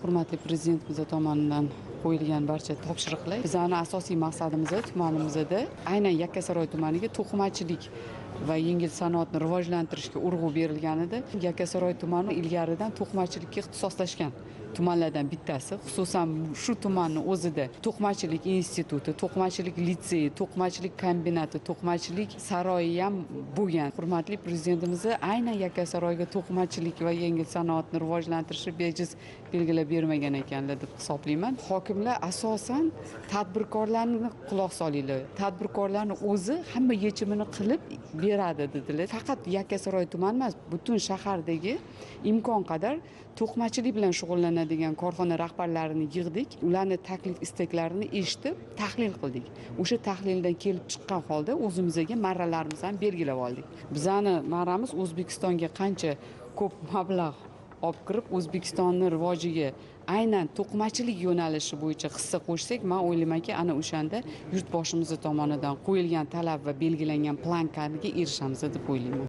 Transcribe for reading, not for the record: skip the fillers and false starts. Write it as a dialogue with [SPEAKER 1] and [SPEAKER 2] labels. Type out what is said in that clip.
[SPEAKER 1] hurmatli prezidentimiz tomonidan qo'yilgan barcha topshiriqlar bizning asosiy maqsadimiz tumanimizda aynan Yakkasaroy tumaniga to'qimachilik va yengil sanoatni rivojlantirishga urg'u berilganida Yakkasaroy tumani ilgaridan to'qimachilikka ixtisoslashgan tumanlardan bittasi. Xususan shu tumanning o'zida to'qimachilik instituti, to'qimachilik litseyi, to'qimachilik kombinati, to'qimachilik saroyi ham bo'lgan. Hurmatli prezidentimiz aynan Yakkasaroyga to'qimachilik va yengil sanoatni rivojlantirishni bejiz belgilab bermagan ekanlar deb hisoblayman. Hokimlar asosan tadbirkorlarni quloq solinglar. Tadbirkorlarning o'zi hamma yechimini qilib beradi dedilar. Faqat Yakkasaroy tumani emas, butun shahardagi imkon qadar to'qimachilik bilan shug'ullanadigan korxona rahbarlarini yig'dik. Ularning taklif istaklarini eshitib, tahlil qildik. O'sha tahlildan kelib chiqqan holda o'zimizga marralarimizni ham belgilab oldik. Bizning marramiz O'zbekistonga qancha ko'p mablag' olib kirib, O'zbekistonning rivojiga aynan to'qimachilik yo'nalishi bo'yicha hissa qo'shsak, men o'ylaymanki, ana o'shanda yurtboshimiz tomonidan qo'yilgan talab va belgilangan plankasiga erishamiz deb o'ylayman.